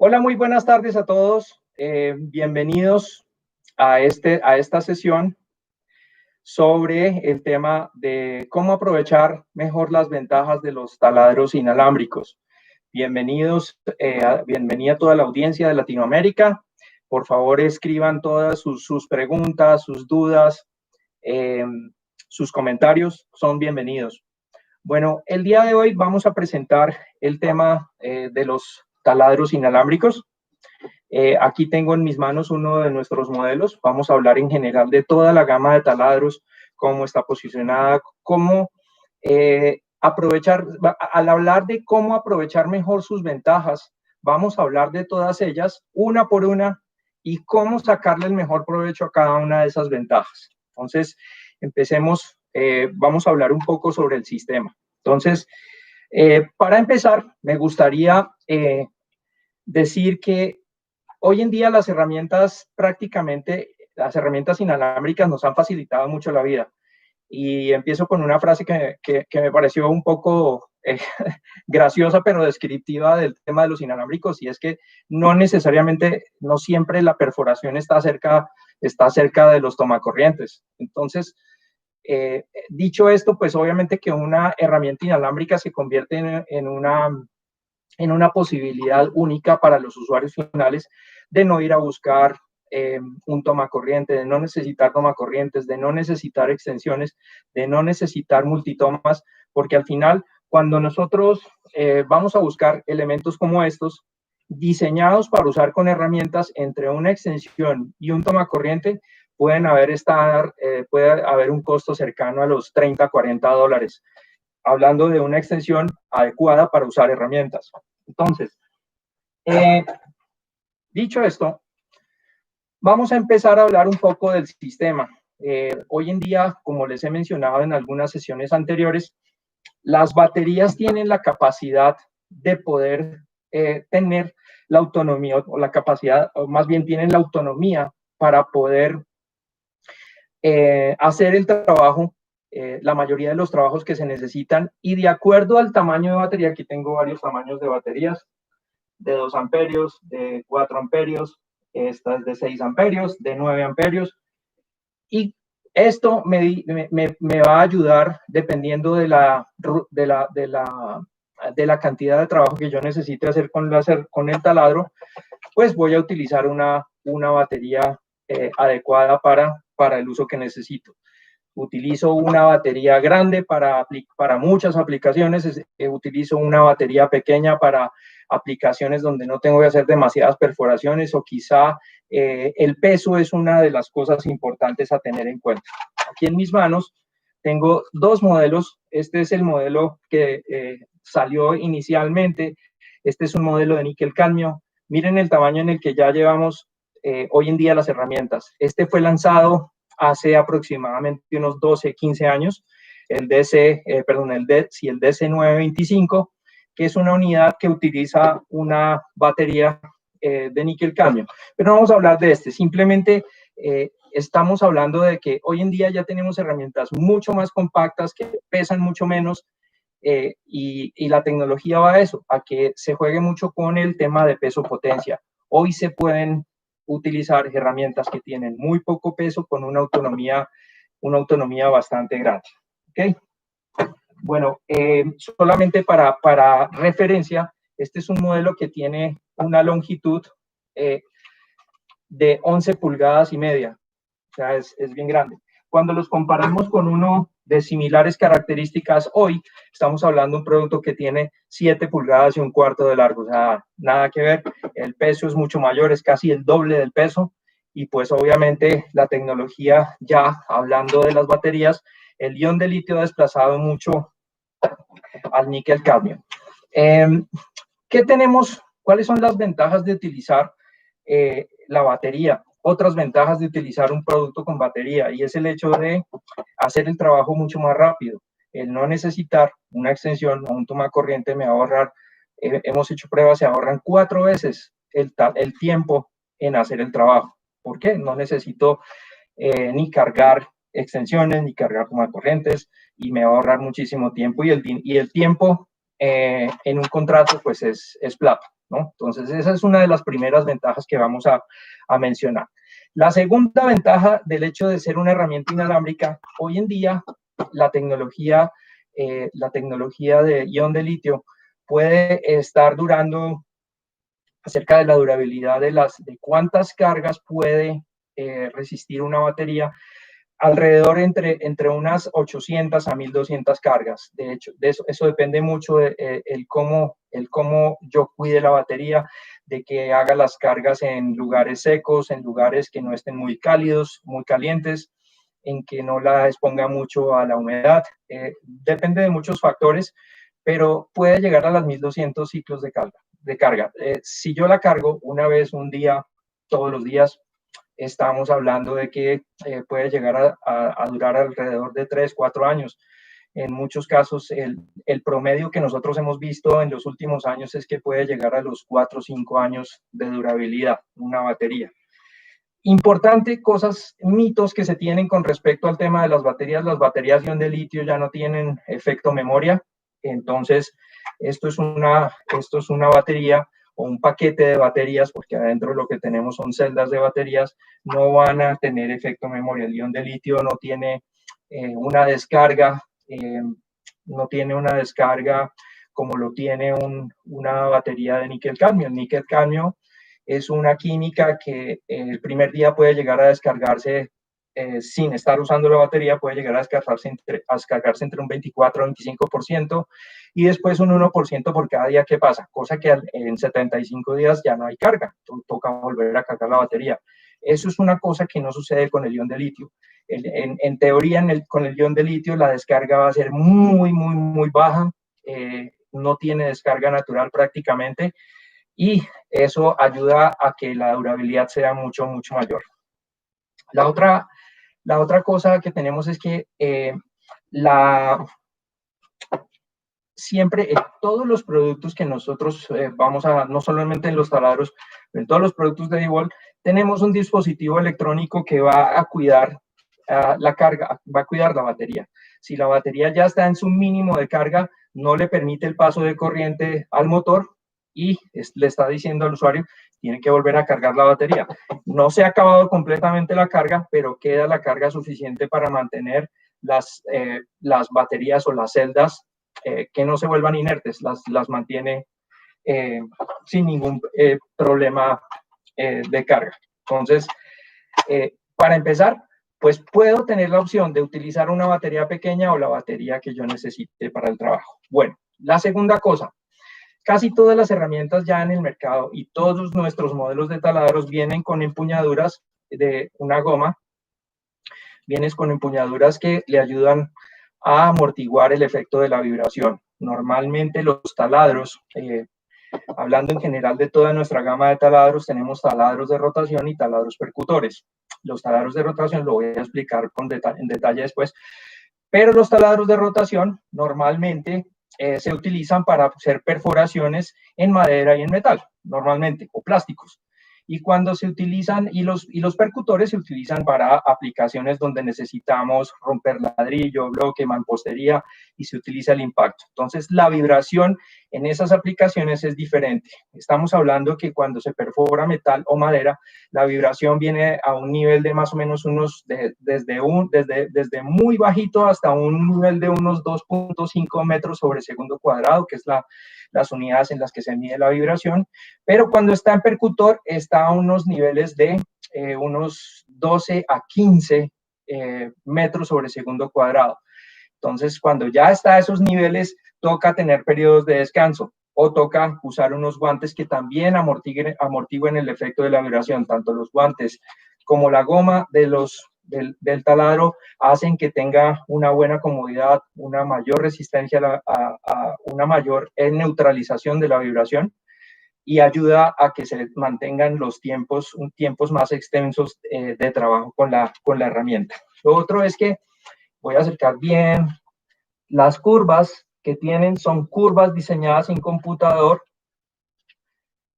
Hola, muy buenas tardes a todos. Bienvenidos a esta sesión sobre el tema de cómo aprovechar mejor las ventajas de los taladros inalámbricos. Bienvenida a toda la audiencia de Latinoamérica. Por favor, escriban todas sus preguntas, sus dudas, sus comentarios, son bienvenidos. Bueno, el día de hoy vamos a presentar el tema de los taladros inalámbricos. Aquí tengo en mis manos uno de nuestros modelos. Vamos a hablar en general de toda la gama de taladros, cómo está posicionada, cómo aprovechar. Al hablar de cómo aprovechar mejor sus ventajas, vamos a hablar de todas ellas, una por una, y cómo sacarle el mejor provecho a cada una de esas ventajas. Entonces, empecemos. Vamos a hablar un poco sobre el sistema. Entonces, para empezar, me gustaría decir que hoy en día las herramientas inalámbricas nos han facilitado mucho la vida. Y empiezo con una frase que me pareció un poco graciosa, pero descriptiva del tema de los inalámbricos, y es que no siempre la perforación está cerca de los tomacorrientes. Entonces, dicho esto, pues obviamente que una herramienta inalámbrica se convierte en una posibilidad única para los usuarios finales de no ir a buscar un tomacorriente, de no necesitar tomacorrientes, de no necesitar extensiones, de no necesitar multitomas, porque al final, cuando nosotros vamos a buscar elementos como estos, diseñados para usar con herramientas entre una extensión y un tomacorriente, puede haber un costo cercano a los $30, $40, hablando de una extensión adecuada para usar herramientas. Entonces, dicho esto, vamos a empezar a hablar un poco del sistema. Hoy en día, como les he mencionado en algunas sesiones anteriores, las baterías tienen la capacidad de poder tener la autonomía, o la capacidad, o más bien tienen la autonomía para poder hacer el trabajo, la mayoría de los trabajos que se necesitan, y de acuerdo al tamaño de batería, aquí tengo varios tamaños de baterías, de 2 amperios, de 4 amperios, esta es de 6 amperios, de 9 amperios, y esto me va a ayudar dependiendo de la cantidad de trabajo que yo necesite hacer con el taladro, pues voy a utilizar una batería adecuada para el uso que necesito. Utilizo una batería grande para muchas aplicaciones, utilizo una batería pequeña para aplicaciones donde no tengo que hacer demasiadas perforaciones, o quizá el peso es una de las cosas importantes a tener en cuenta. Aquí en mis manos tengo dos modelos. Este es el modelo que salió inicialmente. Este es un modelo de níquel cadmio. Miren el tamaño en el que ya llevamos hoy en día las herramientas. Este fue lanzado hace aproximadamente unos 12, 15 años, el DC925, que es una unidad que utiliza una batería de níquel cadmio. Pero no vamos a hablar de este, simplemente estamos hablando de que hoy en día ya tenemos herramientas mucho más compactas, que pesan mucho menos, y la tecnología va a eso, a que se juegue mucho con el tema de peso-potencia. Hoy se pueden utilizar herramientas que tienen muy poco peso con una autonomía bastante grande. ¿Okay? Bueno, solamente para referencia, este es un modelo que tiene una longitud de 11 pulgadas y media, o sea, es bien grande. Cuando los comparamos con uno de similares características hoy, estamos hablando de un producto que tiene 7 pulgadas y un cuarto de largo, o sea, nada que ver. El peso es mucho mayor, es casi el doble del peso, y pues obviamente la tecnología, ya hablando de las baterías, el ion de litio ha desplazado mucho al níquel cadmio. ¿Qué tenemos? ¿Cuáles son las ventajas de utilizar la batería? Otras ventajas de utilizar un producto con batería, y es el hecho de hacer el trabajo mucho más rápido. El no necesitar una extensión o un tomacorriente me va a ahorrar, hemos hecho pruebas, se ahorran 4 veces el tiempo en hacer el trabajo. ¿Por qué? No necesito ni cargar extensiones, ni cargar tomacorrientes, y me va a ahorrar muchísimo tiempo, y el tiempo en un contrato pues es plata. ¿no? Entonces, esa es una de las primeras ventajas que vamos a mencionar. La segunda ventaja del hecho de ser una herramienta inalámbrica, hoy en día la tecnología de ion de litio puede estar durando, acerca de la durabilidad de cuántas cargas puede resistir una batería, alrededor entre unas 800 a 1200 cargas. De hecho, eso depende mucho de el cómo yo cuide la batería, de que haga las cargas en lugares secos, en lugares que no estén muy cálidos, muy calientes, en que no la exponga mucho a la humedad. Depende de muchos factores, pero puede llegar a las 1200 ciclos de carga. Si yo la cargo una vez, un día, todos los días, estamos hablando de que puede llegar a durar alrededor de 3, 4 años. En muchos casos, el promedio que nosotros hemos visto en los últimos años es que puede llegar a los 4 o 5 años de durabilidad una batería. Importante, mitos que se tienen con respecto al tema de las baterías ion de litio ya no tienen efecto memoria. Entonces, esto es una batería o un paquete de baterías, porque adentro lo que tenemos son celdas de baterías, no van a tener efecto memoria. El ion de litio no tiene una descarga, como lo tiene una batería de níquel-cadmio. El níquel-cadmio es una química que el primer día puede llegar a descargarse sin estar usando la batería, puede llegar a descargarse entre un 24 o 25%, y después un 1% por cada día que pasa, cosa que en 75 días ya no hay carga, toca volver a cargar la batería. Eso es una cosa que no sucede con el ion de litio. En teoría, con el ion de litio la descarga va a ser muy, muy, muy baja, no tiene descarga natural prácticamente, y eso ayuda a que la durabilidad sea mucho, mucho mayor. La otra cosa que tenemos es que siempre en todos los productos que nosotros no solamente en los taladros, en todos los productos de DeWalt, tenemos un dispositivo electrónico que va a cuidar la carga, va a cuidar la batería. Si la batería ya está en su mínimo de carga, no le permite el paso de corriente al motor y le está diciendo al usuario, tiene que volver a cargar la batería. No se ha acabado completamente la carga, pero queda la carga suficiente para mantener las baterías o las celdas que no se vuelvan inertes, las mantiene sin ningún problema de carga. Entonces, para empezar, pues puedo tener la opción de utilizar una batería pequeña o la batería que yo necesite para el trabajo. Bueno, la segunda cosa, casi todas las herramientas ya en el mercado y todos nuestros modelos de taladros vienen con empuñaduras de una goma, vienen con empuñaduras que le ayudan a amortiguar el efecto de la vibración. Normalmente los taladros, hablando en general de toda nuestra gama de taladros, tenemos taladros de rotación y taladros percutores. Los taladros de rotación lo voy a explicar en detalle después, pero los taladros de rotación normalmente se utilizan para hacer perforaciones en madera y en metal, normalmente, o plásticos. Y cuando se utilizan, y los percutores se utilizan para aplicaciones donde necesitamos romper ladrillo, bloque, mampostería, y se utiliza el impacto. Entonces, la vibración en esas aplicaciones es diferente. Estamos hablando que cuando se perfora metal o madera, la vibración viene a un nivel de más o menos desde muy bajito hasta un nivel de unos 2.5 metros sobre segundo cuadrado, que es las unidades en las que se mide la vibración, pero cuando está en percutor está a unos niveles de unos 12 a 15 metros sobre segundo cuadrado. Entonces, cuando ya está a esos niveles, toca tener periodos de descanso o toca usar unos guantes que también amortiguen el efecto de la vibración. Tanto los guantes como la goma del taladro hacen que tenga una buena comodidad, una mayor resistencia, una mayor neutralización de la vibración, y ayuda a que se mantengan los tiempos más extensos de trabajo con la herramienta. Lo otro es que voy a acercar bien. Las curvas que tienen son curvas diseñadas en computador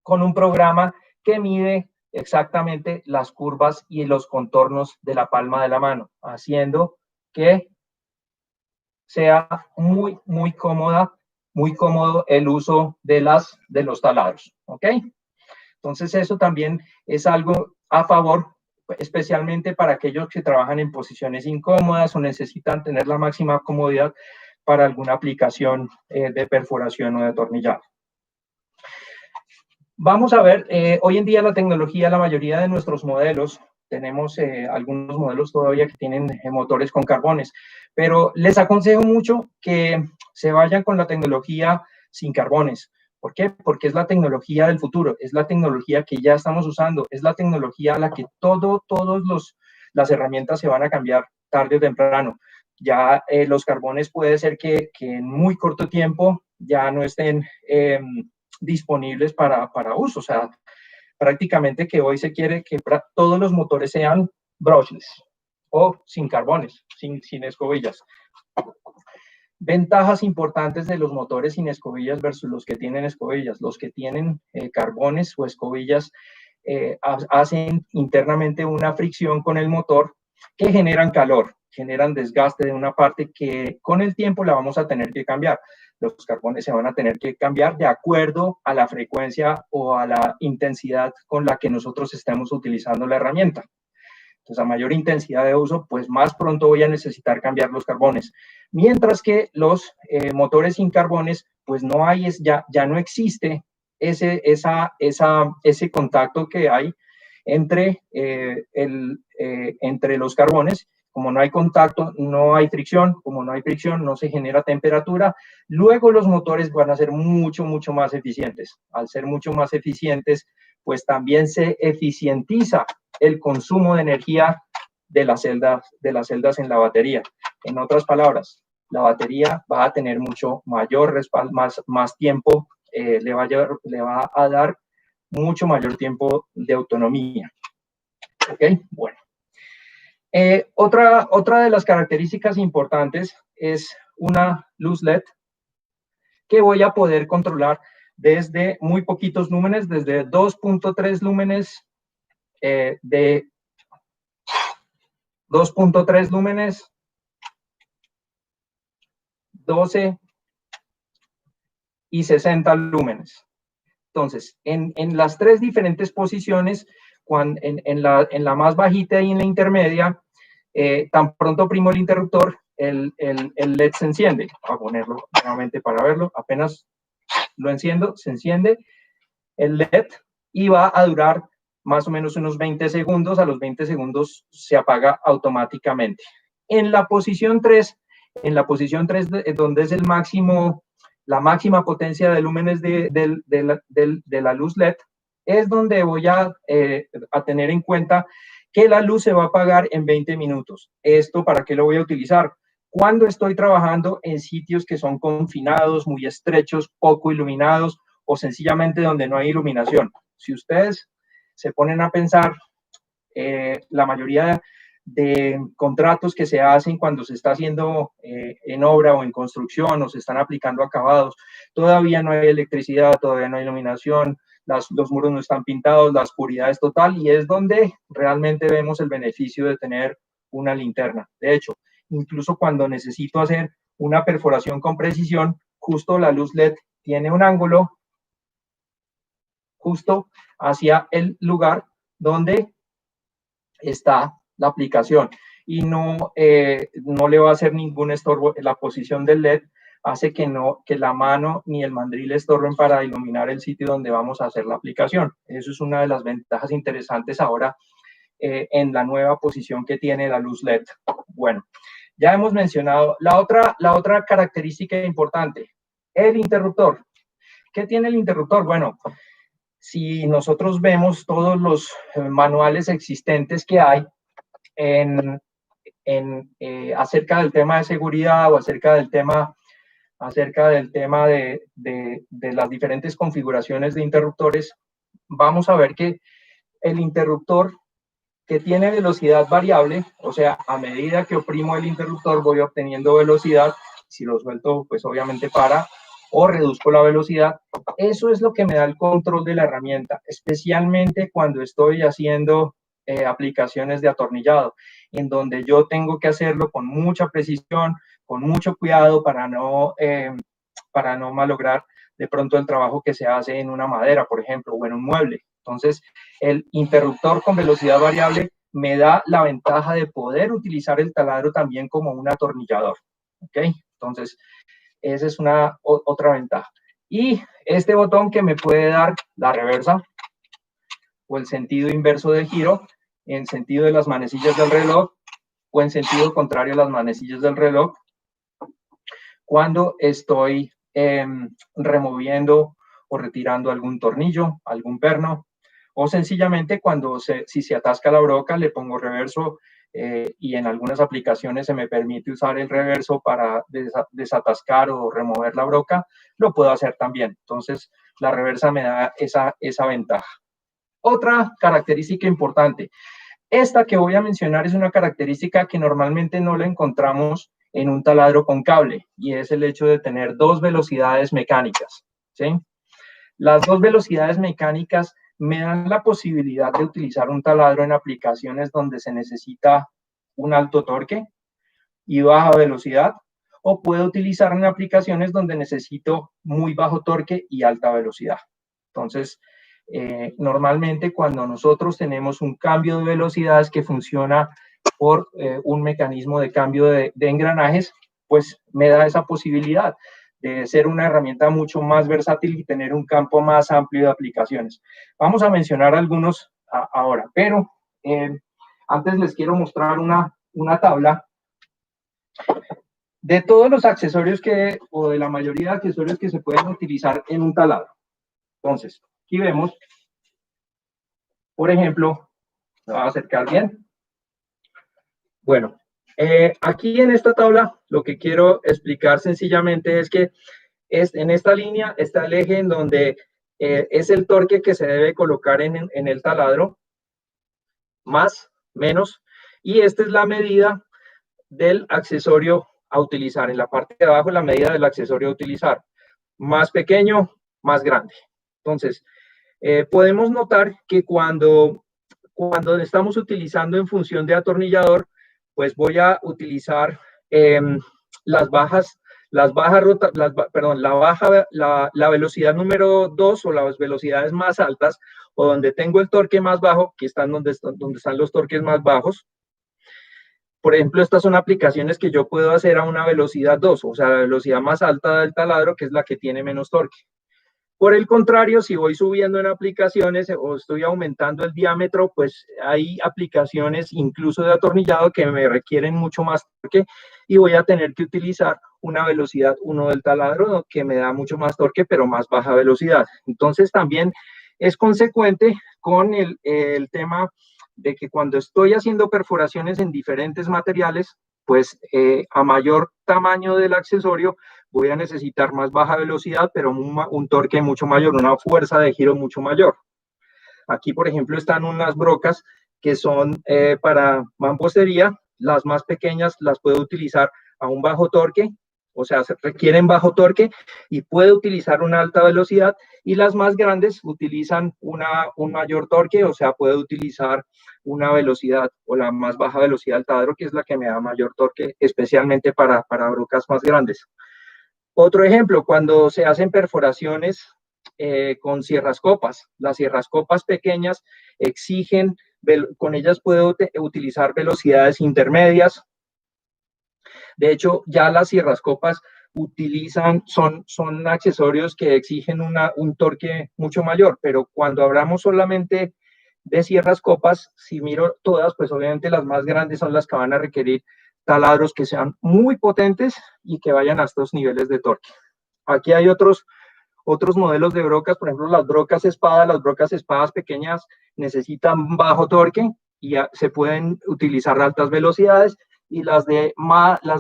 con un programa que mide exactamente las curvas y los contornos de la palma de la mano, haciendo que sea muy, muy cómoda muy cómodo el uso de los taladros, ¿ok? Entonces eso también es algo a favor, especialmente para aquellos que trabajan en posiciones incómodas o necesitan tener la máxima comodidad para alguna aplicación de perforación o de atornillado. Vamos a ver, hoy en día la tecnología, la mayoría de nuestros modelos, tenemos algunos modelos todavía que tienen motores con carbones, pero les aconsejo mucho que se vayan con la tecnología sin carbones. ¿Por qué? Porque es la tecnología del futuro, es la tecnología que ya estamos usando, es la tecnología a la que todas las herramientas se van a cambiar tarde o temprano. Ya los carbones puede ser que en muy corto tiempo ya no estén disponibles para uso. O sea, prácticamente que hoy se quiere que todos los motores sean brushless o sin carbones, sin escobillas. Ventajas importantes de los motores sin escobillas versus los que tienen escobillas. Los que tienen carbones o escobillas hacen internamente una fricción con el motor que generan calor, generan desgaste de una parte que con el tiempo la vamos a tener que cambiar. Los carbones se van a tener que cambiar de acuerdo a la frecuencia o a la intensidad con la que nosotros estemos utilizando la herramienta. Entonces, a mayor intensidad de uso, pues más pronto voy a necesitar cambiar los carbones. Mientras que los motores sin carbones, pues no hay, ya no existe ese contacto que hay entre, entre los carbones. Como no hay contacto, no hay fricción. Como no hay fricción, no se genera temperatura. Luego los motores van a ser mucho más eficientes. Al ser mucho más eficientes, pues también se eficientiza el consumo de energía de las celdas en la batería. En otras palabras, la batería va a tener mucho mayor respaldo, más tiempo, le va a dar mucho mayor tiempo de autonomía. ¿Ok? Bueno. Otra de las características importantes es una luz LED que voy a poder controlar desde muy poquitos lúmenes, desde 2.3 lúmenes de 2.3 lúmenes, 12 y 60 lúmenes. Entonces, en las tres diferentes posiciones, en la más bajita y en la intermedia, tan pronto oprimo el interruptor, el LED se enciende. Voy a ponerlo nuevamente para verlo. Apenas lo enciendo, se enciende el LED y va a durar más o menos unos 20 segundos. A los 20 segundos se apaga automáticamente. En la posición 3, donde es el máximo, la máxima potencia de lúmenes de la luz LED, es donde voy a tener en cuenta que la luz se va a apagar en 20 minutos. ¿Esto para qué lo voy a utilizar? Cuando estoy trabajando en sitios que son confinados, muy estrechos, poco iluminados, o sencillamente donde no hay iluminación. Si ustedes se ponen a pensar, la mayoría de contratos que se hacen cuando se está haciendo en obra o en construcción o se están aplicando acabados, todavía no hay electricidad, todavía no hay iluminación, los muros no están pintados, la oscuridad es total y es donde realmente vemos el beneficio de tener una linterna. De hecho, incluso cuando necesito hacer una perforación con precisión, justo la luz LED tiene un ángulo justo hacia el lugar donde está la aplicación y no le va a hacer ningún estorbo. La posición del LED hace que la mano ni el mandril estorben para iluminar el sitio donde vamos a hacer la aplicación. Eso es una de las ventajas interesantes ahora en la nueva posición que tiene la luz LED. Bueno, ya hemos mencionado la otra característica importante, el interruptor. ¿Qué tiene el interruptor? Bueno, si nosotros vemos todos los manuales existentes que hay acerca del tema de seguridad o acerca del tema de las diferentes configuraciones de interruptores, vamos a ver que el interruptor que tiene velocidad variable, o sea, a medida que oprimo el interruptor voy obteniendo velocidad, si lo suelto, pues obviamente para, o reduzco la velocidad. Eso es lo que me da el control de la herramienta, especialmente cuando estoy haciendo aplicaciones de atornillado, en donde yo tengo que hacerlo con mucha precisión, con mucho cuidado para no para no malograr de pronto el trabajo que se hace en una madera, por ejemplo, o en un mueble. Entonces, el interruptor con velocidad variable me da la ventaja de poder utilizar el taladro también como un atornillador, ¿ok? Entonces, esa es otra ventaja. Y este botón que me puede dar la reversa o el sentido inverso de giro, en sentido de las manecillas del reloj o en sentido contrario a las manecillas del reloj, cuando estoy removiendo o retirando algún tornillo, algún perno, o sencillamente cuando si se atasca la broca le pongo reverso y en algunas aplicaciones se me permite usar el reverso para desatascar o remover la broca, lo puedo hacer también. Entonces, la reversa me da esa ventaja. Otra característica importante. Esta que voy a mencionar es una característica que normalmente no la encontramos en un taladro con cable y es el hecho de tener dos velocidades mecánicas, ¿sí? Las dos velocidades mecánicas me dan la posibilidad de utilizar un taladro en aplicaciones donde se necesita un alto torque y baja velocidad, o puedo utilizar en aplicaciones donde necesito muy bajo torque y alta velocidad. Entonces, normalmente cuando nosotros tenemos un cambio de velocidades que funciona por un mecanismo de cambio de engranajes, pues me da esa posibilidad de ser una herramienta mucho más versátil y tener un campo más amplio de aplicaciones. Vamos a mencionar algunos ahora, pero antes les quiero mostrar una tabla de todos los accesorios o de la mayoría de accesorios que se pueden utilizar en un taladro. Entonces, aquí vemos, por ejemplo, me va a acercar bien. Bueno, aquí en esta tabla lo que quiero explicar sencillamente es que en esta línea está el eje en donde es el torque que se debe colocar en el taladro, más, menos, y esta es la medida del accesorio a utilizar. En la parte de abajo, la medida del accesorio a utilizar. Más pequeño, más grande. Entonces, podemos notar que cuando estamos utilizando en función de atornillador, pues voy a utilizar la velocidad número 2 o las velocidades más altas, o donde tengo el torque más bajo, que están donde están los torques más bajos. Por ejemplo, estas son aplicaciones que yo puedo hacer a una velocidad 2, o sea, la velocidad más alta del taladro, que es la que tiene menos torque. Por el contrario, si voy subiendo en aplicaciones o estoy aumentando el diámetro, pues hay aplicaciones incluso de atornillado que me requieren mucho más torque y voy a tener que utilizar una velocidad 1 del taladro que me da mucho más torque, pero más baja velocidad. Entonces también es consecuente con el tema de que cuando estoy haciendo perforaciones en diferentes materiales, pues a mayor tamaño del accesorio voy a necesitar más baja velocidad, pero un torque mucho mayor, una fuerza de giro mucho mayor. Aquí, por ejemplo, están unas brocas que son para mampostería. Las más pequeñas las puedo utilizar a un bajo torque, o sea, se requieren bajo torque y puedo utilizar una alta velocidad, y las más grandes utilizan un mayor torque, o sea, puedo utilizar una velocidad o la más baja velocidad del taladro, que es la que me da mayor torque, especialmente para brocas más grandes. Otro ejemplo, cuando se hacen perforaciones con sierrascopas. Las sierrascopas pequeñas exigen, con ellas puedo utilizar velocidades intermedias. De hecho, ya las sierrascopas son accesorios que exigen un torque mucho mayor, pero cuando hablamos solamente de sierrascopas, si miro todas, pues obviamente las más grandes son las que van a requerir taladros que sean muy potentes y que vayan a estos niveles de torque. Aquí hay otros modelos de brocas, por ejemplo, las brocas espadas pequeñas necesitan bajo torque y se pueden utilizar altas velocidades, y las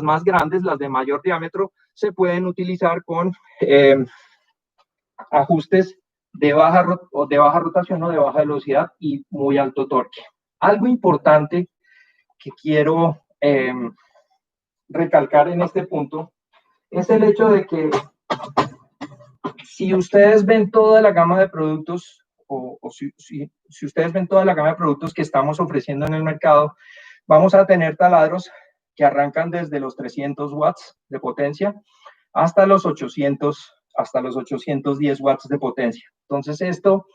más grandes, las de mayor diámetro, se pueden utilizar con ajustes de baja rotación o de baja velocidad y muy alto torque. Algo importante que quiero recalcar en este punto es el hecho de que si ustedes ven toda la gama de productos, si ustedes ven toda la gama de productos que estamos ofreciendo en el mercado, vamos a tener taladros que arrancan desde los 300 watts de potencia hasta los 810 watts de potencia. Entonces esto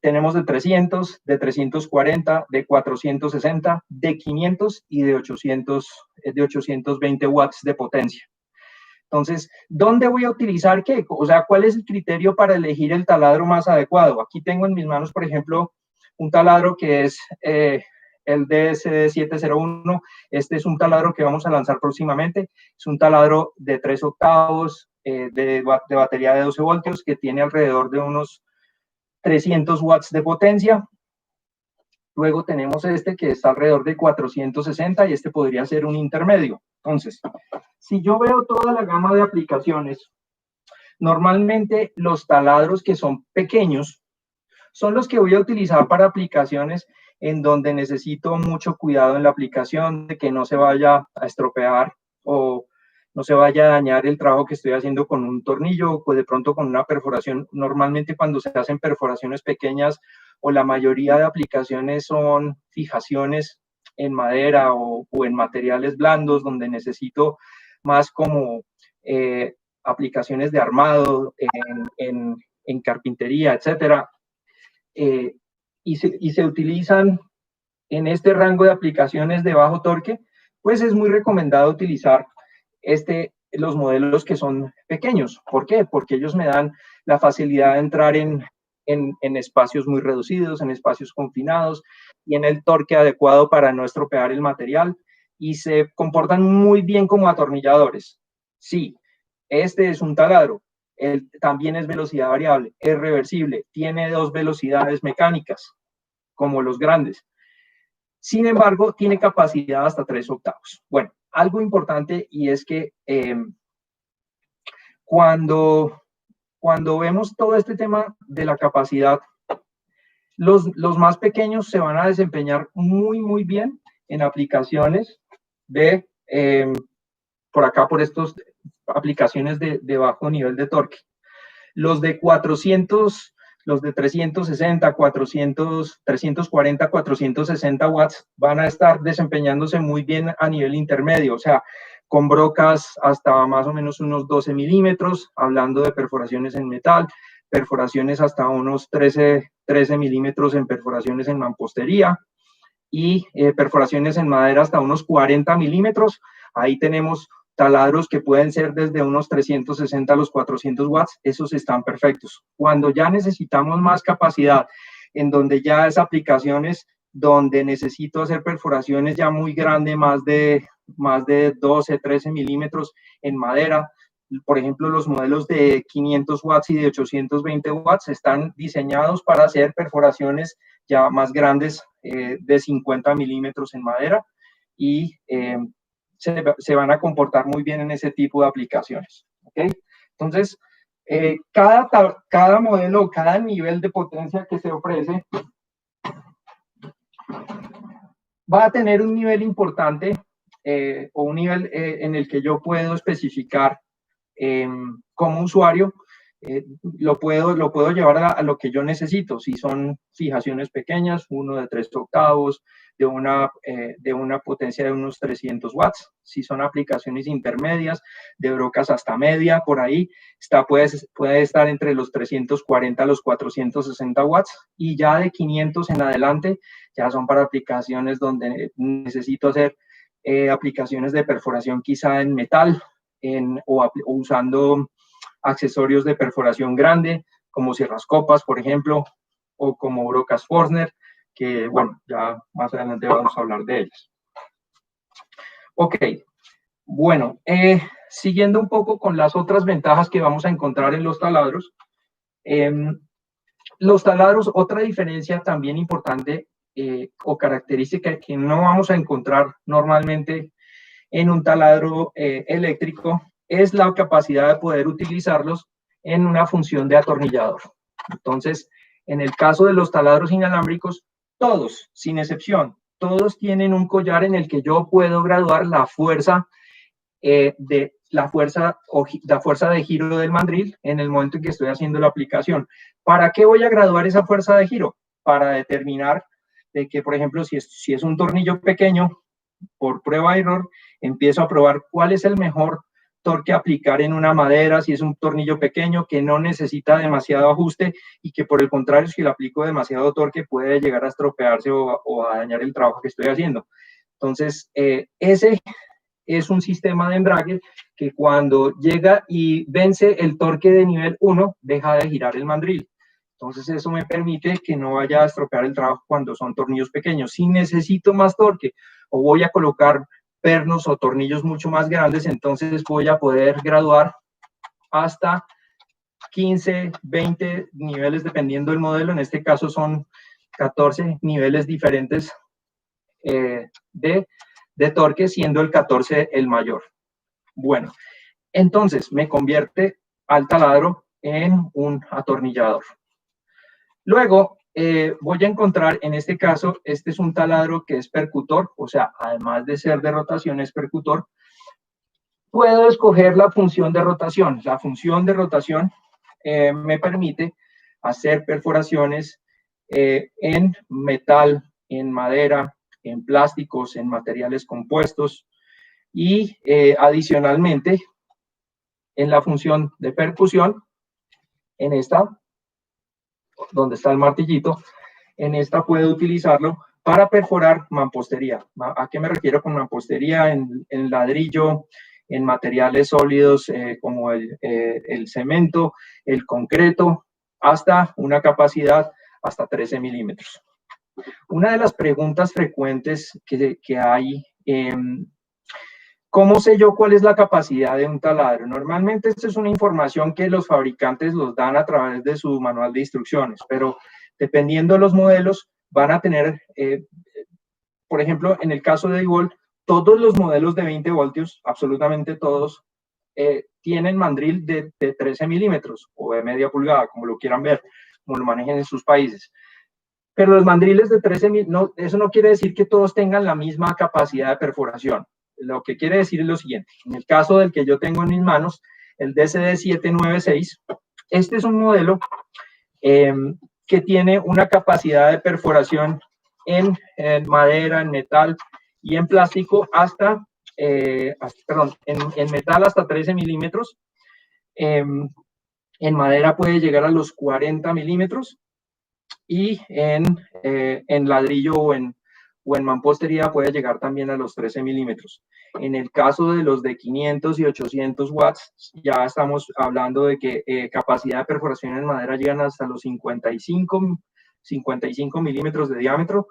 tenemos de 300, de 340, de 460, de 500 y de 820 watts de potencia. Entonces, ¿dónde voy a utilizar qué? O sea, ¿cuál es el criterio para elegir el taladro más adecuado? Aquí tengo en mis manos, por ejemplo, un taladro que es el DSD701. Este es un taladro que vamos a lanzar próximamente. Es un taladro de 3 octavos de batería de 12 voltios que tiene alrededor de unos 300 watts de potencia. Luego tenemos este que está alrededor de 460 y este podría ser un intermedio. Entonces, si yo veo toda la gama de aplicaciones, normalmente los taladros que son pequeños son los que voy a utilizar para aplicaciones en donde necesito mucho cuidado en la aplicación, de que no se vaya a estropear o no se vaya a dañar el trabajo que estoy haciendo con un tornillo o de pronto con una perforación. Normalmente cuando se hacen perforaciones pequeñas o la mayoría de aplicaciones son fijaciones en madera o en materiales blandos donde necesito más como aplicaciones de armado, en carpintería, etcétera. Y se utilizan en este rango de aplicaciones de bajo torque, pues es muy recomendado utilizar los modelos que son pequeños. ¿Por qué? Porque ellos me dan la facilidad de entrar en espacios muy reducidos, en espacios confinados, y en el torque adecuado para no estropear el material, y se comportan muy bien como atornilladores. Sí, este es un taladro, también es velocidad variable, es reversible, tiene 2 velocidades mecánicas, como los grandes. Sin embargo, tiene capacidad hasta 3 octavos. Bueno, algo importante y es que cuando vemos todo este tema de la capacidad, los más pequeños se van a desempeñar muy bien en aplicaciones de, por acá, por estas aplicaciones de bajo nivel de torque. Los de 400, los de 360, 400, 340, 460 watts van a estar desempeñándose muy bien a nivel intermedio, o sea, con brocas hasta más o menos unos 12 milímetros, hablando de perforaciones en metal, perforaciones hasta unos 13 milímetros en perforaciones en mampostería y perforaciones en madera hasta unos 40 milímetros. Ahí tenemos taladros que pueden ser desde unos 360 a los 400 watts, esos están perfectos. Cuando ya necesitamos más capacidad, en donde ya es aplicaciones donde necesito hacer perforaciones ya muy grandes, más de 12, 13 milímetros en madera, por ejemplo, los modelos de 500 watts y de 820 watts están diseñados para hacer perforaciones ya más grandes de 50 milímetros en madera y se van a comportar muy bien en ese tipo de aplicaciones. ¿Okay? Entonces, cada modelo, cada nivel de potencia que se ofrece va a tener un nivel importante o un nivel en el que yo puedo especificar como usuario, lo puedo llevar a lo que yo necesito. Si son fijaciones pequeñas, uno de 3 octavos, de una potencia de unos 300 watts. Si son aplicaciones intermedias, de brocas hasta media, por ahí, puede estar entre los 340 a los 460 watts. Y ya de 500 en adelante, ya son para aplicaciones donde necesito hacer aplicaciones de perforación quizá en metal, o usando accesorios de perforación grande, como cierrascopas, por ejemplo, o como brocas Forstner, que, bueno, ya más adelante vamos a hablar de ellas. Ok, bueno, siguiendo un poco con las otras ventajas que vamos a encontrar en los taladros. Los taladros, otra diferencia también importante o característica que no vamos a encontrar normalmente en un taladro eléctrico es la capacidad de poder utilizarlos en una función de atornillador. Entonces, en el caso de los taladros inalámbricos, todos, sin excepción, todos tienen un collar en el que yo puedo graduar la fuerza de giro del mandril en el momento en que estoy haciendo la aplicación. ¿Para qué voy a graduar esa fuerza de giro? Para determinar de que, por ejemplo, si es un tornillo pequeño, por prueba y error, empiezo a probar cuál es el mejor torque a aplicar en una madera, si es un tornillo pequeño que no necesita demasiado ajuste y que por el contrario, si le aplico demasiado torque puede llegar a estropearse o a dañar el trabajo que estoy haciendo. Entonces, ese es un sistema de embrague que cuando llega y vence el torque de nivel 1, deja de girar el mandril. Entonces eso me permite que no vaya a estropear el trabajo cuando son tornillos pequeños. Si necesito más torque o voy a colocar pernos o tornillos mucho más grandes, entonces voy a poder graduar hasta 15, 20 niveles dependiendo del modelo. En este caso son 14 niveles diferentes de torque, siendo el 14 el mayor. Bueno, entonces me convierte al taladro en un atornillador. Luego voy a encontrar, en este caso, este es un taladro que es percutor, o sea, además de ser de rotación, es percutor. Puedo escoger la función de rotación. La función de rotación me permite hacer perforaciones en metal, en madera, en plásticos, en materiales compuestos y adicionalmente en la función de percusión, en esta, donde está el martillito, en esta puedo utilizarlo para perforar mampostería. ¿A qué me refiero con mampostería? En ladrillo, en materiales sólidos como el cemento, el concreto, hasta una capacidad hasta 13 milímetros. Una de las preguntas frecuentes que hay, ¿cómo sé yo cuál es la capacidad de un taladro? Normalmente esto es una información que los fabricantes los dan a través de su manual de instrucciones, pero dependiendo de los modelos van a tener, por ejemplo, en el caso de DeWalt, todos los modelos de 20 voltios, absolutamente todos, tienen mandril de 13 milímetros o de media pulgada, como lo quieran ver, como lo manejen en sus países. Pero los mandriles de 13 milímetros, eso no quiere decir que todos tengan la misma capacidad de perforación. Lo que quiere decir es lo siguiente. En el caso del que yo tengo en mis manos, el DCD796, este es un modelo que tiene una capacidad de perforación en madera, en metal y en plástico hasta, en metal hasta 13 milímetros. En madera puede llegar a los 40 milímetros y en ladrillo o en mampostería puede llegar también a los 13 milímetros. En el caso de los de 500 y 800 watts, ya estamos hablando de que capacidad de perforación en madera llegan hasta los 55 milímetros de diámetro.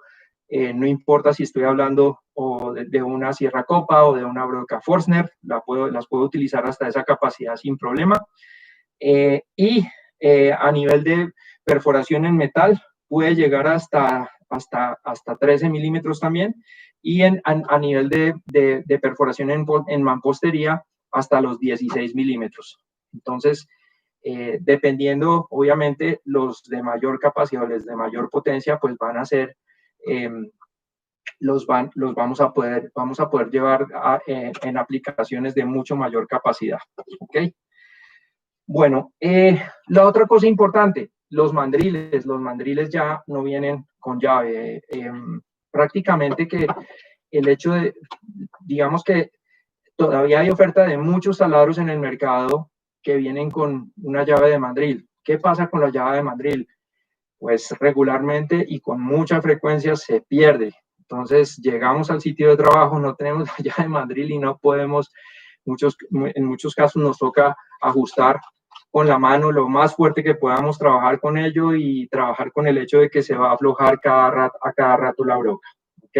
No importa si estoy hablando de una sierra copa o de una broca Forstner, las puedo utilizar hasta esa capacidad sin problema. Y a nivel de perforación en metal, puede llegar hasta 13 milímetros también, y a nivel de perforación en mampostería, hasta los 16 milímetros. Entonces, dependiendo, obviamente, los de mayor capacidad, los de mayor potencia, pues van a ser, los vamos a poder llevar en aplicaciones de mucho mayor capacidad. ¿Ok? Bueno, la otra cosa importante, los mandriles ya no vienen con llave. Prácticamente que el hecho de, digamos que todavía hay oferta de muchos taladros en el mercado que vienen con una llave de mandril. ¿Qué pasa con la llave de mandril? Pues regularmente y con mucha frecuencia se pierde. Entonces llegamos al sitio de trabajo, no tenemos la llave de mandril y no podemos, en muchos casos nos toca ajustar con la mano lo más fuerte que podamos, trabajar con ello y trabajar con el hecho de que se va a aflojar a cada rato la broca. ¿Ok?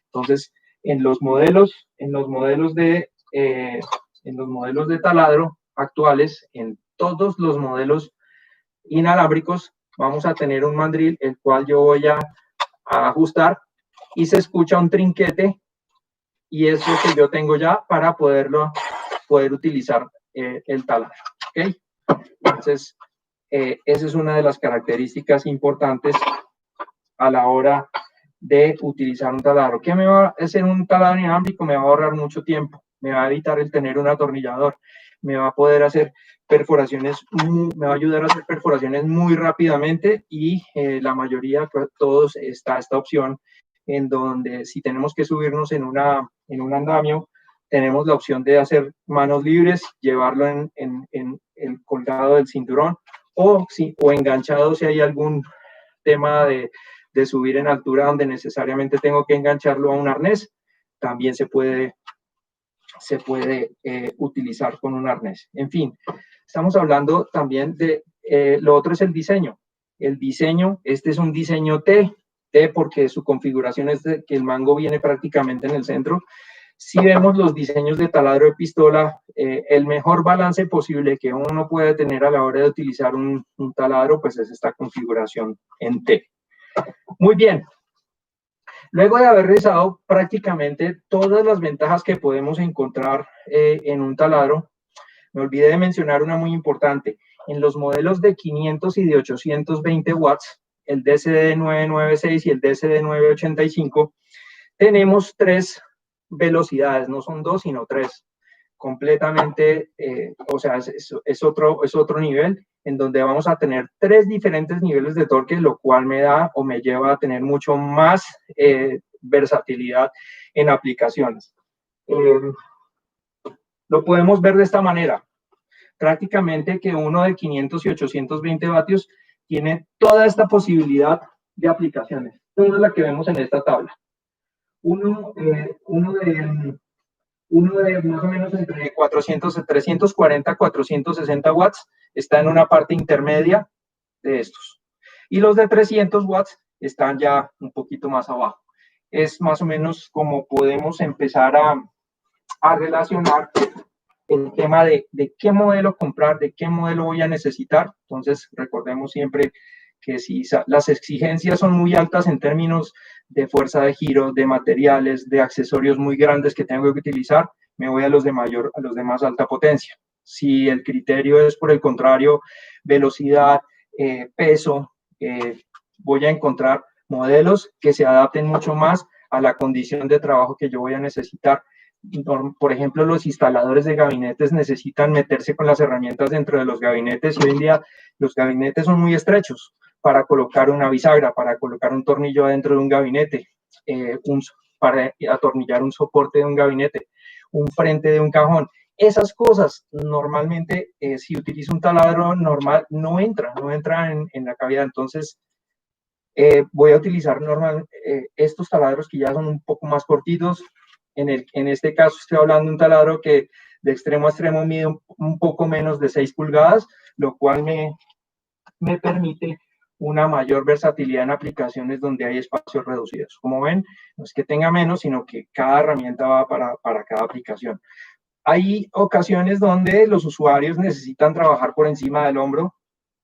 Entonces, en los modelos de taladro actuales, en todos los modelos inalámbricos, vamos a tener un mandril el cual yo voy a ajustar y se escucha un trinquete, y es lo que yo tengo ya para poder utilizar el taladro. ¿Ok? Entonces, esa es una de las características importantes a la hora de utilizar un taladro. ¿Qué me va a hacer un taladro inalámbrico? Me va a ahorrar mucho tiempo, me va a evitar el tener un atornillador, me va a poder hacer perforaciones, me va a ayudar a hacer perforaciones muy rápidamente, y la mayoría, pues, todos, está esta opción en donde si tenemos que subirnos en un andamio, tenemos la opción de hacer manos libres, llevarlo en el colgado del cinturón o enganchado si hay algún tema de subir en altura donde necesariamente tengo que engancharlo a un arnés, también se puede utilizar con un arnés. En fin, estamos hablando también de, lo otro es el diseño. El diseño, este es un diseño T porque su configuración es de que el mango viene prácticamente en el centro. Si vemos los diseños de taladro de pistola, el mejor balance posible que uno puede tener a la hora de utilizar un taladro, pues es esta configuración en T. Muy bien. Luego de haber revisado prácticamente todas las ventajas que podemos encontrar en un taladro, me olvidé de mencionar una muy importante. En los modelos de 500 y de 820 watts, el DCD996 y el DCD985, tenemos 3 velocidades, no son 2, sino 3. Completamente, o sea, es otro nivel en donde vamos a tener 3 diferentes niveles de torque, lo cual me da o me lleva a tener mucho más versatilidad en aplicaciones. Lo podemos ver de esta manera. Prácticamente que uno de 500 y 820 vatios tiene toda esta posibilidad de aplicaciones, toda la que vemos en esta tabla. Uno de más o menos entre 340 a 460 watts está en una parte intermedia de estos. Y los de 300 watts están ya un poquito más abajo. Es más o menos como podemos empezar a relacionar el tema de qué modelo comprar, de qué modelo voy a necesitar. Entonces, recordemos siempre que si las exigencias son muy altas en términos de fuerza de giro, de materiales, de accesorios muy grandes que tengo que utilizar, me voy a los de más alta potencia. Si el criterio es, por el contrario, velocidad, peso, voy a encontrar modelos que se adapten mucho más a la condición de trabajo que yo voy a necesitar. Por ejemplo, los instaladores de gabinetes necesitan meterse con las herramientas dentro de los gabinetes y hoy en día los gabinetes son muy estrechos para colocar una bisagra, para colocar un tornillo dentro de un gabinete, para atornillar un soporte de un gabinete, un frente de un cajón. Esas cosas normalmente, si utilizo un taladro normal, no entra en la cavidad. Entonces, voy a utilizar estos taladros que ya son un poco más cortitos. En este caso estoy hablando de un taladro que de extremo a extremo mide un poco menos de 6 pulgadas, lo cual me permite una mayor versatilidad en aplicaciones donde hay espacios reducidos. Como ven, no es que tenga menos, sino que cada herramienta va para cada aplicación. Hay ocasiones donde los usuarios necesitan trabajar por encima del hombro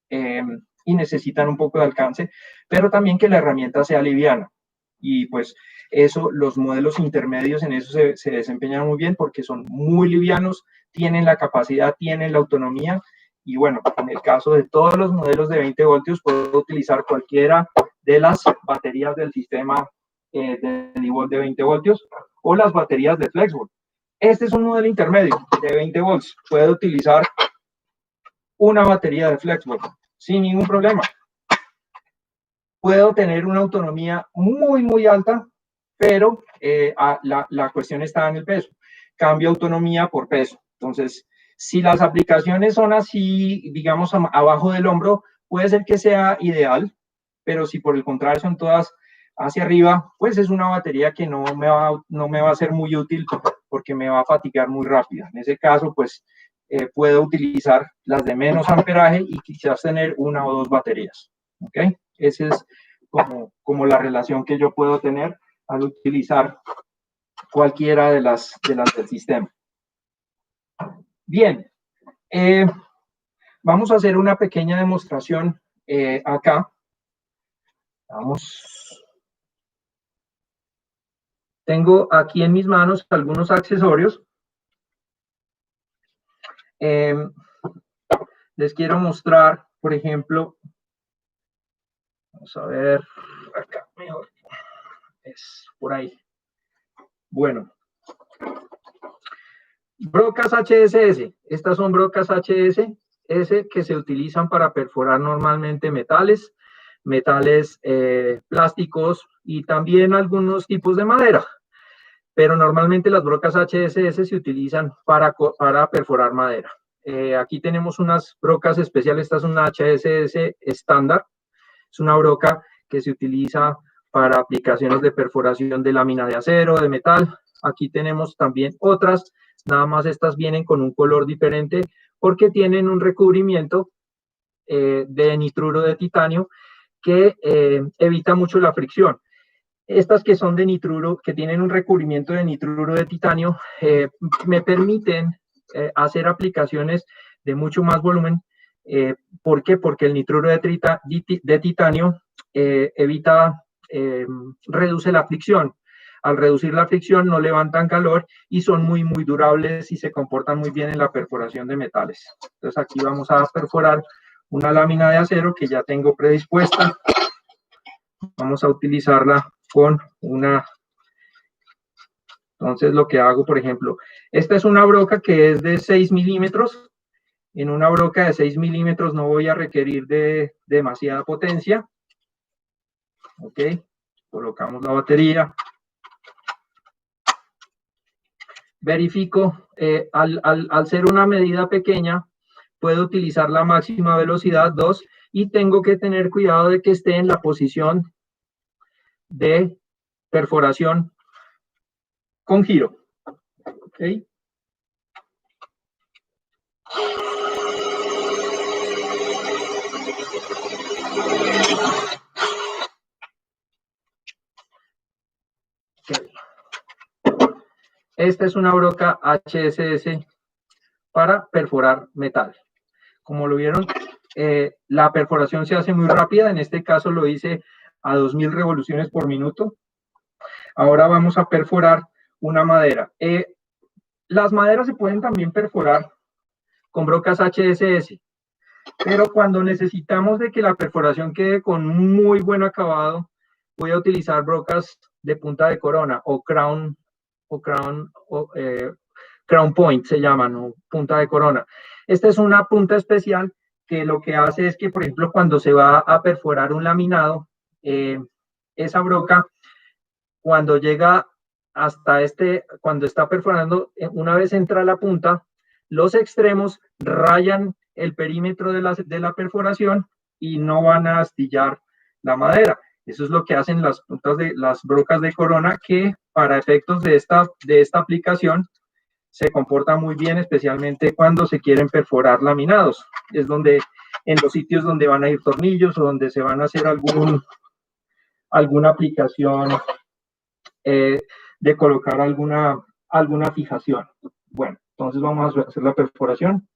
y necesitan un poco de alcance, pero también que la herramienta sea liviana. Y pues eso, los modelos intermedios en eso se desempeñan muy bien porque son muy livianos, tienen la capacidad, tienen la autonomía. Y bueno, en el caso de todos los modelos de 20 voltios, puedo utilizar cualquiera de las baterías del sistema de D-Volt de 20 voltios o las baterías de FlexVolt. Este es un modelo intermedio de 20 volts. Puedo utilizar una batería de FlexVolt sin ningún problema. Puedo tener una autonomía muy, muy alta, pero la cuestión está en el peso. Cambio autonomía por peso. Entonces, si las aplicaciones son así, digamos, abajo del hombro, puede ser que sea ideal, pero si por el contrario son todas hacia arriba, pues es una batería que no me va a ser muy útil porque me va a fatigar muy rápido. En ese caso, pues, puedo utilizar las de menos amperaje y quizás tener una o dos baterías. ¿Ok? Esa es como la relación que yo puedo tener al utilizar cualquiera de las del sistema. Bien, vamos a hacer una pequeña demostración acá. Vamos. Tengo aquí en mis manos algunos accesorios. Les quiero mostrar, por ejemplo, vamos a ver, acá mejor, es por ahí. Bueno, brocas HSS. Estas son brocas HSS que se utilizan para perforar normalmente metales plásticos y también algunos tipos de madera. pero normalmente las brocas HSS se utilizan para perforar madera. Aquí tenemos unas brocas especiales, esta es una HSS estándar, es una broca que se utiliza para aplicaciones de perforación de lámina de acero, de metal. Aquí tenemos también otras, nada más estas vienen con un color diferente porque tienen un recubrimiento de nitruro de titanio que evita mucho la fricción. Estas que son de nitruro, que tienen un recubrimiento de nitruro de titanio, me permiten hacer aplicaciones de mucho más volumen. ¿Por qué? Porque el nitruro de titanio reduce la fricción. Al reducir la fricción no levantan calor y son muy durables y se comportan muy bien en la perforación de metales. Entonces aquí vamos a perforar una lámina de acero que ya tengo predispuesta. Vamos a utilizarla con una. Entonces lo que hago, por ejemplo, esta es una broca que es de 6 milímetros. En una broca de 6 milímetros no voy a requerir de demasiada potencia. Ok, colocamos la batería. Verifico, al ser una medida pequeña, puedo utilizar la máxima velocidad 2 y tengo que tener cuidado de que esté en la posición de perforación con giro. ¿Ok? Esta es una broca HSS para perforar metal. Como lo vieron, la perforación se hace muy rápida. En este caso lo hice a 2000 revoluciones por minuto. Ahora vamos a perforar una madera. Las maderas se pueden también perforar con brocas HSS, pero cuando necesitamos de que la perforación quede con muy buen acabado, voy a utilizar brocas de punta de corona o crown point se llaman, o punta de corona. Esta es una punta especial que lo que hace es que, por ejemplo, cuando se va a perforar un laminado, esa broca, cuando llega hasta cuando está perforando, una vez entra la punta, los extremos rayan el perímetro de la perforación y no van a astillar la madera. Eso es lo que hacen las puntas de las brocas de corona, que para efectos de esta aplicación se comporta muy bien, especialmente cuando se quieren perforar laminados. Es donde, en los sitios donde van a ir tornillos o donde se van a hacer alguna aplicación de colocar alguna fijación. Bueno, entonces vamos a hacer la perforación.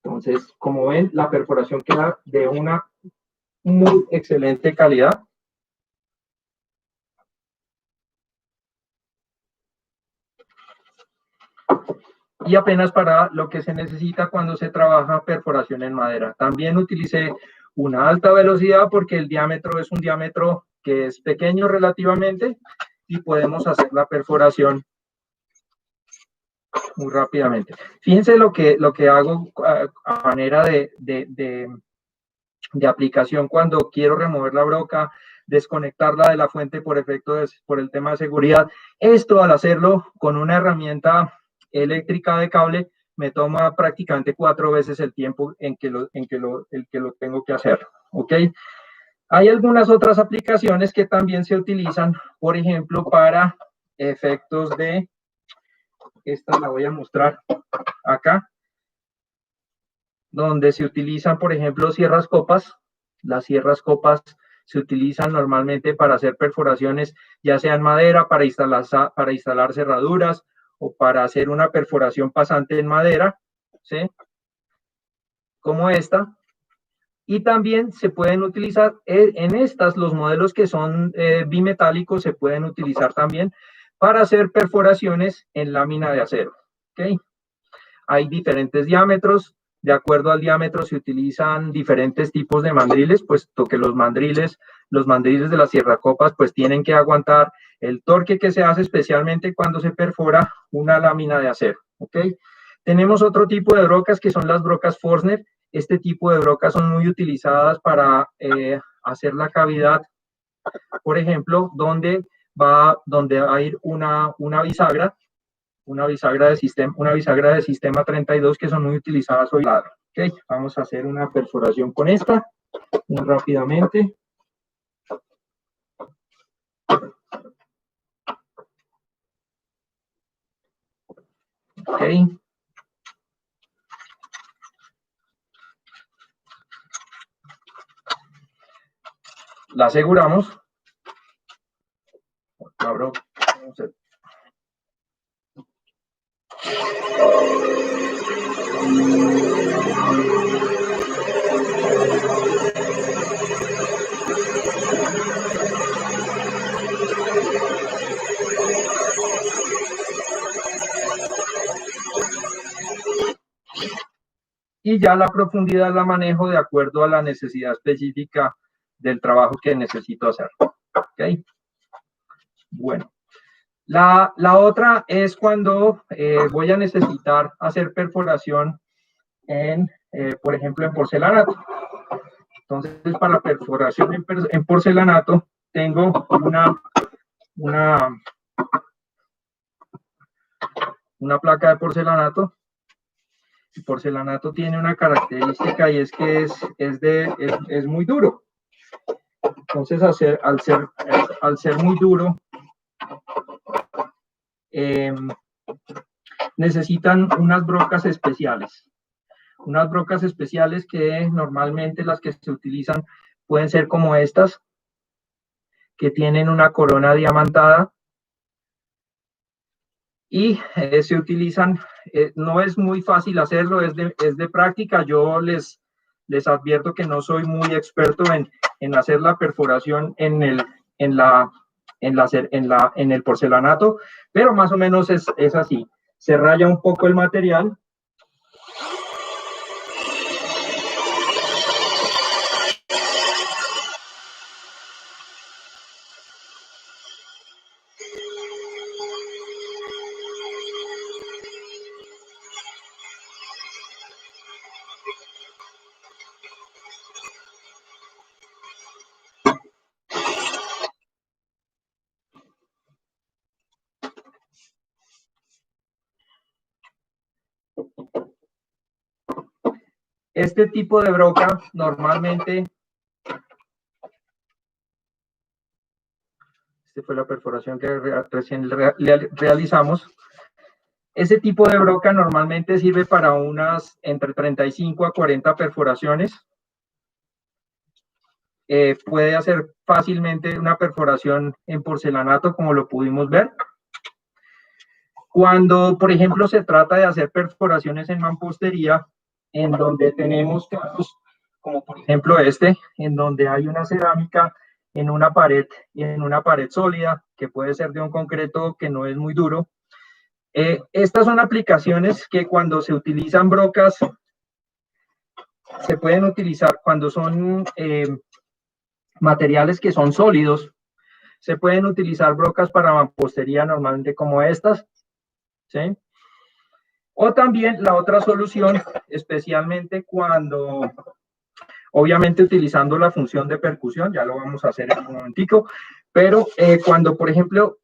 Entonces, como ven, la perforación queda de una muy excelente calidad. Y apenas para lo que se necesita cuando se trabaja perforación en madera. También utilicé una alta velocidad porque el diámetro es un diámetro que es pequeño relativamente y podemos hacer la perforación muy rápidamente. Fíjense lo que hago a manera de aplicación cuando quiero remover la broca, desconectarla de la fuente por el tema de seguridad. Esto, al hacerlo con una herramienta eléctrica de cable, me toma prácticamente 4 veces el tiempo en que lo tengo que hacer. ¿Ok? Hay algunas otras aplicaciones que también se utilizan, por ejemplo, para efectos de, esta la voy a mostrar acá, donde se utilizan, por ejemplo, sierras copas. Las sierras copas se utilizan normalmente para hacer perforaciones, ya sea en madera, para instalar cerraduras o para hacer una perforación pasante en madera, ¿sí? Como esta. Y también se pueden utilizar en estas, los modelos que son bimetálicos se pueden utilizar también para hacer perforaciones en lámina de acero, ¿ok? Hay diferentes diámetros. De acuerdo al diámetro se utilizan diferentes tipos de mandriles, puesto que los mandriles de las sierracopas pues tienen que aguantar el torque que se hace especialmente cuando se perfora una lámina de acero, ¿ok? Tenemos otro tipo de brocas que son las brocas Forstner. Este tipo de brocas son muy utilizadas para hacer la cavidad, por ejemplo, donde va a ir una bisagra de sistema 32 que son muy utilizadas hoy. Ok, vamos a hacer una perforación con esta muy rápidamente. Ok. La aseguramos. Abro. Y ya la profundidad la manejo de acuerdo a la necesidad específica del trabajo que necesito hacer. ¿Ok? Bueno, la otra es cuando voy a necesitar hacer perforación por ejemplo, en porcelanato. Entonces, para perforación en porcelanato, tengo una placa de porcelanato. El porcelanato tiene una característica y es que es muy duro. Entonces, al ser muy duro, necesitan unas brocas especiales. Unas brocas especiales que normalmente las que se utilizan pueden ser como estas, que tienen una corona diamantada y se utilizan, no es muy fácil hacerlo, es de práctica. Yo les advierto que no soy muy experto en hacer la perforación en el porcelanato, pero más o menos es así. Se raya un poco el material. Este tipo de broca normalmente, esta fue la perforación que recién realizamos. Ese tipo de broca normalmente sirve para unas entre 35 a 40 perforaciones. Puede hacer fácilmente una perforación en porcelanato, como lo pudimos ver. Cuando, por ejemplo, se trata de hacer perforaciones en mampostería, en donde tenemos casos como por ejemplo en donde hay una cerámica en una pared sólida, que puede ser de un concreto que no es muy duro. Estas son aplicaciones que cuando se utilizan brocas, se pueden utilizar cuando son materiales que son sólidos. Se pueden utilizar brocas para mampostería normalmente como estas, ¿sí? O también la otra solución, especialmente cuando, obviamente utilizando la función de percusión, ya lo vamos a hacer en un momentico, pero cuando, por ejemplo,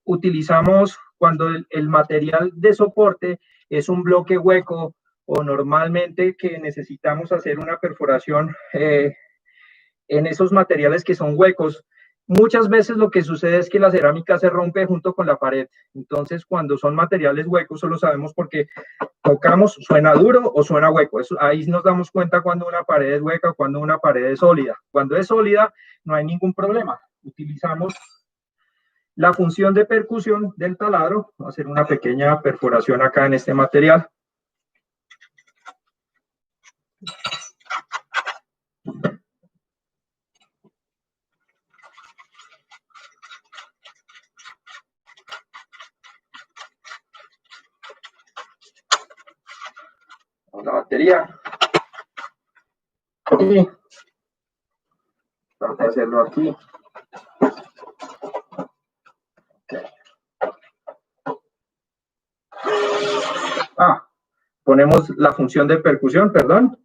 cuando el material de soporte es un bloque hueco o normalmente que necesitamos hacer una perforación en esos materiales que son huecos, muchas veces lo que sucede es que la cerámica se rompe junto con la pared. Entonces, cuando son materiales huecos, solo sabemos porque tocamos, suena duro o suena hueco. Ahí nos damos cuenta cuando una pared es hueca o cuando una pared es sólida. Cuando es sólida, no hay ningún problema. Utilizamos la función de percusión del taladro. Voy a hacer una pequeña perforación acá en este material. La batería. aquí. Vamos a hacerlo aquí. Okay. Ponemos la función de percusión, perdón.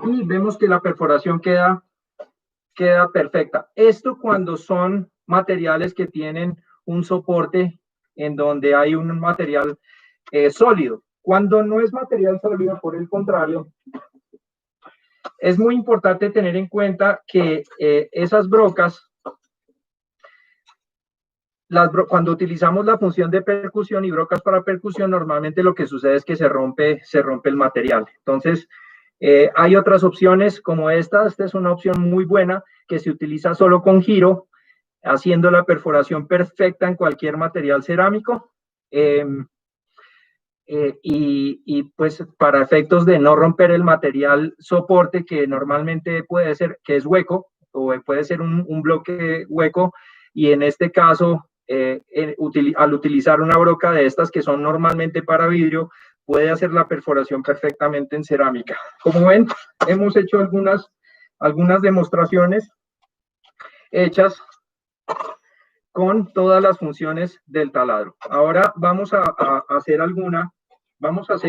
Y vemos que la perforación queda perfecta. Esto cuando son materiales que tienen un soporte en donde hay un material sólido. Cuando no es material sólido, por el contrario, es muy importante tener en cuenta que esas brocas, cuando utilizamos la función de percusión y brocas para percusión, normalmente lo que sucede es que se rompe el material. Entonces, hay otras opciones como esta. Esta es una opción muy buena que se utiliza solo con giro, haciendo la perforación perfecta en cualquier material cerámico. Y pues para efectos de no romper el material soporte, que normalmente puede ser que es hueco o puede ser un bloque hueco, y en este caso al utilizar una broca de estas que son normalmente para vidrio, puede hacer la perforación perfectamente en cerámica. Como ven, hemos hecho algunas demostraciones hechas con todas las funciones del taladro. Ahora vamos a hacer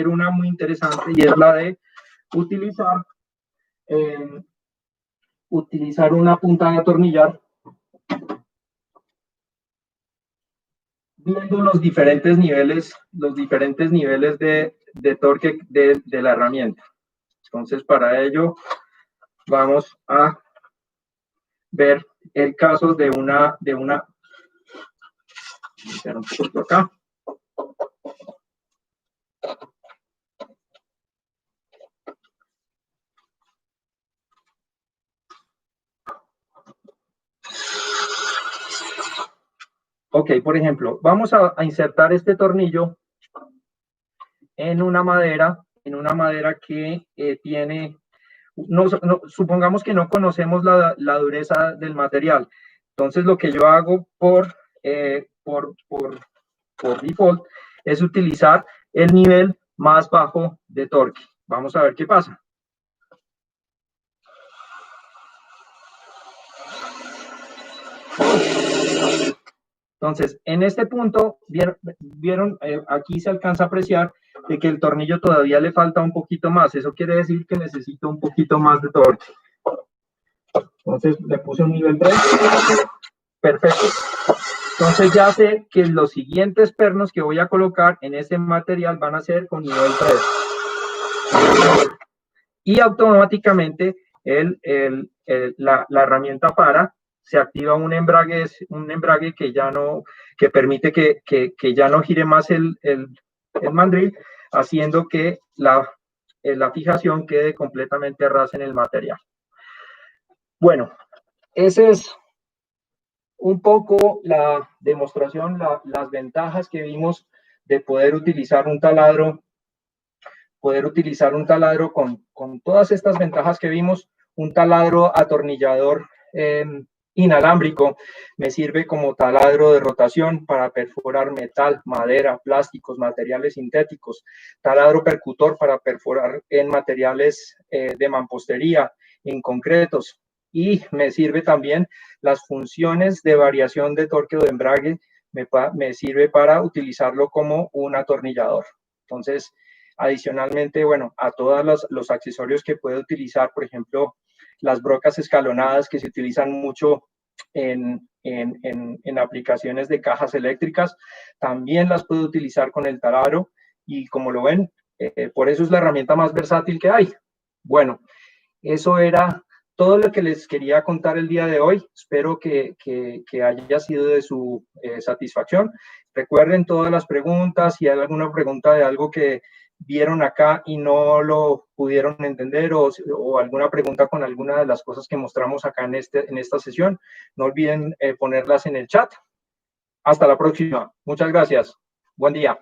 una muy interesante, y es la de utilizar una punta de atornillar, viendo los diferentes niveles de torque de la herramienta. Entonces, para ello vamos a ver el caso de una un poquito acá. Ok, por ejemplo, vamos a insertar este tornillo en una madera que tiene, supongamos que no conocemos la dureza del material. Entonces, lo que yo hago por default es utilizar el nivel más bajo de torque. Vamos a ver qué pasa. Entonces, en este punto, vieron aquí se alcanza a apreciar de que el tornillo todavía le falta un poquito más. Eso quiere decir que necesito un poquito más de torque. Entonces, le puse un nivel 3. Perfecto. Entonces, ya sé que los siguientes pernos que voy a colocar en ese material van a ser con nivel 3. Y automáticamente la herramienta se activa un embrague que permite que ya no gire más el mandril, haciendo que la fijación quede completamente rasa en el material. Bueno, ese es un poco la demostración, las ventajas que vimos de poder utilizar un taladro con todas estas ventajas que vimos. Un taladro atornillador inalámbrico me sirve como taladro de rotación para perforar metal, madera, plásticos, materiales sintéticos. Taladro percutor para perforar en materiales de mampostería, en concretos. Y me sirve también las funciones de variación de torque o de embrague, me sirve para utilizarlo como un atornillador. Entonces, adicionalmente, bueno, a todos los accesorios que puede utilizar, por ejemplo, las brocas escalonadas que se utilizan mucho en aplicaciones de cajas eléctricas, también las puedo utilizar con el taladro, y como lo ven, por eso es la herramienta más versátil que hay. Bueno, eso era todo lo que les quería contar el día de hoy. Espero que haya sido de su satisfacción. Recuerden todas las preguntas. Si hay alguna pregunta de algo que vieron acá y no lo pudieron entender, o alguna pregunta con alguna de las cosas que mostramos acá en esta sesión, no olviden ponerlas en el chat. Hasta la próxima. Muchas gracias. Buen día.